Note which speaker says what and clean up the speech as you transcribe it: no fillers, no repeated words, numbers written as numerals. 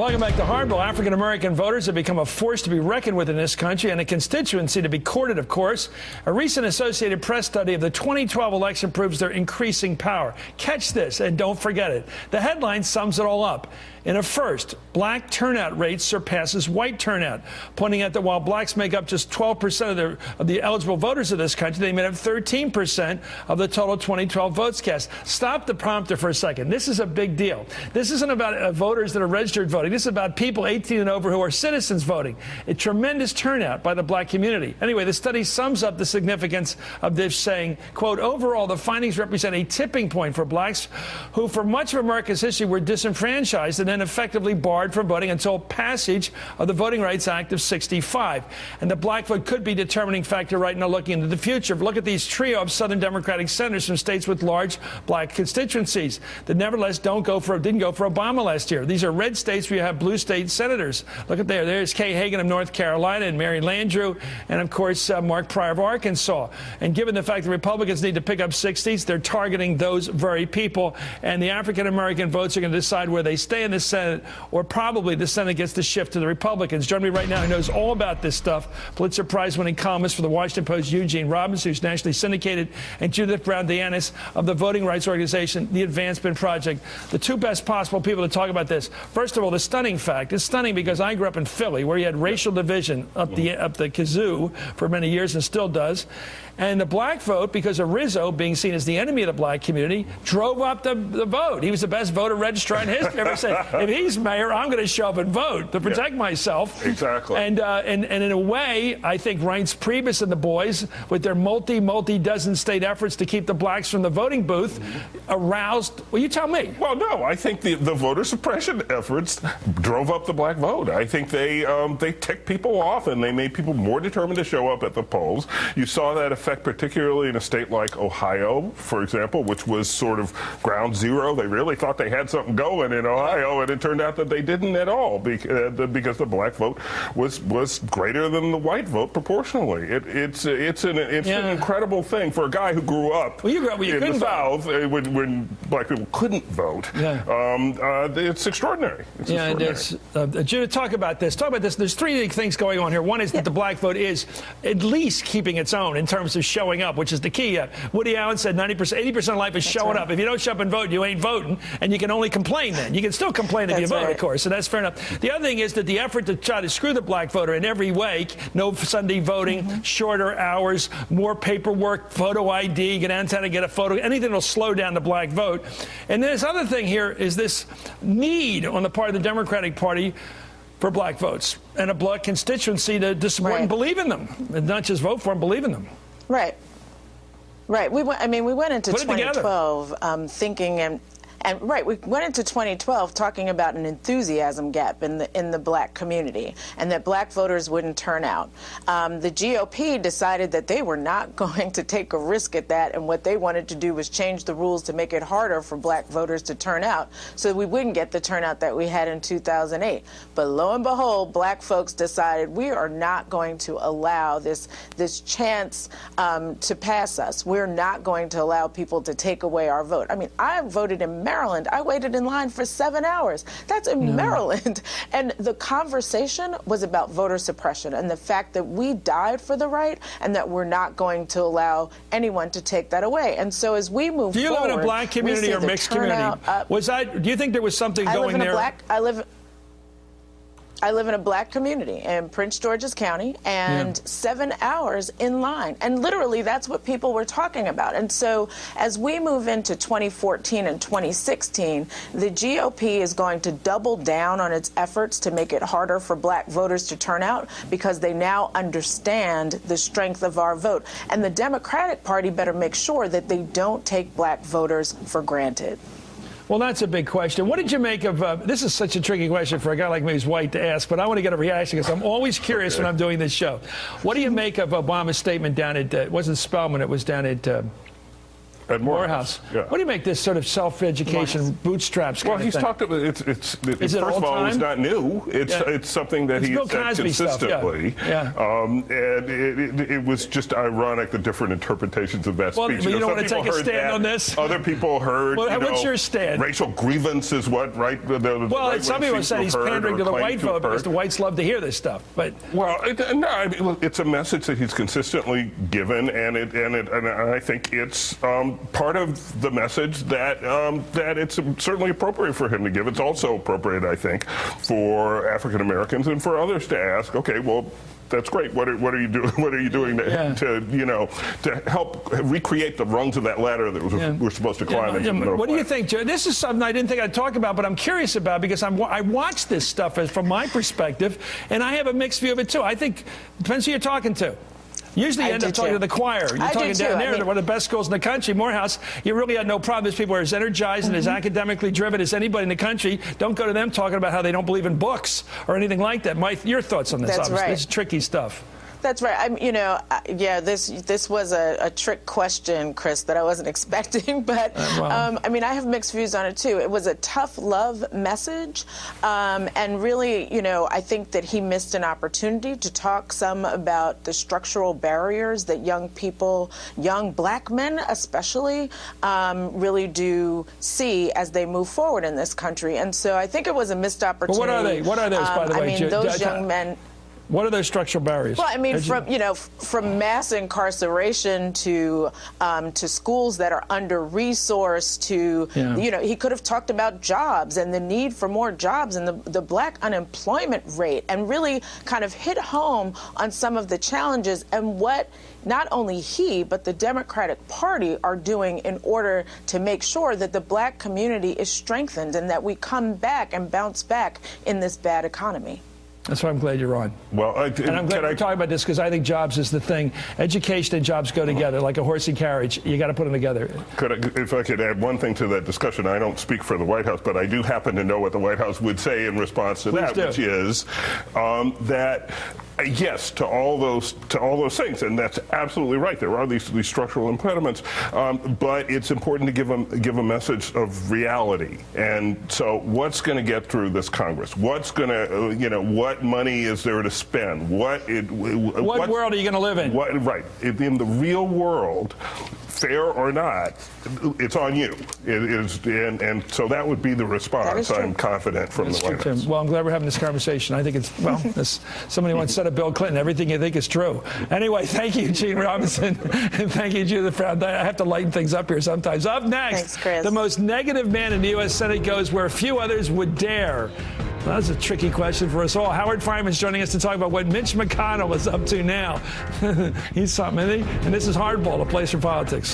Speaker 1: Welcome back to Hardball. African-American voters have become a force to be reckoned with in this country and a constituency to be courted, of course. A recent Associated Press study of the 2012 election proves their increasing power. Catch this and don't forget it. The headline sums it all up. In a first, black turnout rate surpasses white turnout, pointing out that while blacks make up just 12% of the eligible voters of this country, they made up 13% of the total 2012 votes cast. Stop the prompter for a second. This is a big deal. This isn't about voters that are registered voting. This is about people 18 and over who are citizens voting. A tremendous turnout by the black community. Anyway, the study sums up the significance of this, saying, quote, overall, the findings represent a tipping point for blacks who, for much of America's history, were disenfranchised and then effectively barred from voting until passage of the Voting Rights Act of '65. And the black vote could be a determining factor right now looking into the future. Look at these trio of Southern Democratic senators from states with large black constituencies that nevertheless didn't go for Obama last year. These are red states where you have blue state senators. Look at there. There's Kay Hagan of North Carolina and Mary Landrieu and, of course, Mark Pryor of Arkansas. And given the fact that Republicans need to pick up 60s, they're targeting those very people. And the African-American votes are going to decide where they stay in the Senate, or probably the Senate gets to shift to the Republicans. Joining me right now, who knows all about this stuff, Pulitzer Prize-winning columnist for the Washington Post, Eugene Robinson, who's nationally syndicated, and Judith Brown-Dianis of the voting rights organization, The Advancement Project. The two best possible people to talk about this. First of all, the stunning fact. It's stunning because I grew up in Philly, where you had racial division up the kazoo for many years and still does. And the black vote, because of Rizzo being seen as the enemy of the black community, drove up the vote. He was the best voter registrar in history. Ever said, if he's mayor, I'm going to show up and vote to protect myself.
Speaker 2: Exactly.
Speaker 1: And in a way, I think Reince Priebus and the boys, with their multi-dozen state efforts to keep the blacks from the voting booth, aroused. Well, you tell me.
Speaker 2: Well, no, I think the voter suppression efforts drove up the black vote. I think they ticked people off and they made people more determined to show up at the polls. You saw that effect particularly in a state like Ohio, for example, which was sort of ground zero. They really thought they had something going in Ohio, and it turned out that they didn't at all because the black vote was greater than the white vote proportionally. It's an incredible thing for a guy who grew up in the South when black people couldn't vote. Yeah. It's extraordinary. It's extraordinary.
Speaker 1: Judith, talk about this. There's three big things going on here. One is that the black vote is at least keeping its own in terms of showing up, which is the key. Woody Allen said 80% of life is showing up. If you don't show up and vote, you ain't voting, and you can only complain then. You can still complain if you vote, of course, so that's fair enough. The other thing is that the effort to try to screw the black voter in every way, no Sunday voting, shorter hours, more paperwork, photo ID, get downtown and get a photo, anything that will slow down the black vote. And then this other thing here is this need on the part of the Democratic Party for black votes and a black constituency to support and believe in them, and not just vote for them, believe in them.
Speaker 3: Right. We went into 2012 thinking we went into 2012 talking about an enthusiasm gap in the black community, and that black voters wouldn't turn out. The GOP decided that they were not going to take a risk at that, and what they wanted to do was change the rules to make it harder for black voters to turn out, so we wouldn't get the turnout that we had in 2008. But lo and behold, black folks decided we are not going to allow this chance to pass us. We're not going to allow people to take away our vote. I mean, I voted in Maryland. I waited in line for 7 hours. That's in Maryland. And the conversation was about voter suppression and the fact that we died for the right and that we're not going to allow anyone to take that away. And so as we move forward,
Speaker 1: do you live in a black community or mixed community? Do you think there was something going there?
Speaker 3: I live in a black community in Prince George's County, and 7 hours in line. And literally, that's what people were talking about. And so as we move into 2014 and 2016, the GOP is going to double down on its efforts to make it harder for black voters to turn out, because they now understand the strength of our vote. And the Democratic Party better make sure that they don't take black voters for granted.
Speaker 1: Well, that's a big question. What did you make of this is such a tricky question for a guy like me who's white to ask, but I want to get a reaction because I'm always curious when I'm doing this show. What do you make of Obama's statement down at, it wasn't Spelman, it was down at
Speaker 2: At
Speaker 1: Morehouse.
Speaker 2: Yeah.
Speaker 1: What do you make this sort of self-education bootstraps kind
Speaker 2: Well, he's talked about it. First of all, it's not new. It's something that he has said consistently.
Speaker 1: Stuff, yeah.
Speaker 2: And it was just ironic, the different interpretations of that speech.
Speaker 1: But you don't want to take a stand on this?
Speaker 2: Other people heard,
Speaker 1: what's your stand?
Speaker 2: Racial grievance is what, right?
Speaker 1: Well, some people said he's pandering to the white vote because the whites love to hear this stuff. But
Speaker 2: well, it's a message that he's consistently given, and I think it's part of the message that it's certainly appropriate for him to give. It's also appropriate, I think, for African Americans and for others to ask, okay, well, that's great. What are you doing? What are you doing to help recreate the rungs of that ladder that we're supposed to climb into?
Speaker 1: What do you think, Joe? This is something I didn't think I'd talk about, but I'm curious about because I watch this stuff from my perspective, and I have a mixed view of it too. I think depends who you're talking to. Usually you end up talking to the choir. You're talking down there to one of the best schools in the country, Morehouse. You really had no problem. These people are as energized and as academically driven as anybody in the country. Don't go to them talking about how they don't believe in books or anything like that. Your thoughts on this?
Speaker 3: That's right.
Speaker 1: This is tricky stuff.
Speaker 3: That's right. This was a trick question, Chris, that I wasn't expecting. But I have mixed views on it too. It was a tough love message, and really, I think that he missed an opportunity to talk some about the structural barriers that young people, young black men especially, really do see as they move forward in this country. And so I think it was a missed opportunity.
Speaker 1: But what are they? What are those, by the way?
Speaker 3: Those young men.
Speaker 1: What are those structural barriers?
Speaker 3: Well, from mass incarceration to schools that are under-resourced to, he could have talked about jobs and the need for more jobs and the black unemployment rate and really kind of hit home on some of the challenges and what not only he, but the Democratic Party are doing in order to make sure that the black community is strengthened and that we come back and bounce back in this bad economy.
Speaker 1: That's why I'm glad you're on.
Speaker 2: Well,
Speaker 1: and I'm glad we're talking about this because I think jobs is the thing. Education and jobs go together like a horse and carriage. You got to put them together.
Speaker 2: If I could add one thing to that discussion, I don't speak for the White House, but I do happen to know what the White House would say in response to that, which is that. Yes, to all those things, and that's absolutely right. There are these structural impediments, but it's important to give a message of reality. And so, what's going to get through this Congress? What's going to, what money is there to spend? What
Speaker 1: world are you going to live in?
Speaker 2: Right, in the real world. Fair or not, it's on you. It is, and so that would be the response. I'm confident from the White House.
Speaker 1: Well, I'm glad we're having this conversation. I think it's somebody once said of Bill Clinton, everything you think is true. Anyway, thank you, Gene Robinson, and thank you, Judith Brown. I have to lighten things up here sometimes. Up next,
Speaker 3: thanks, Chris.
Speaker 1: The most negative man in the U.S. Senate goes where few others would dare. Well, that's a tricky question for us all. Howard Fineman's joining us to talk about what Mitch McConnell is up to now. He's something, isn't he? And this is Hardball, a place for politics.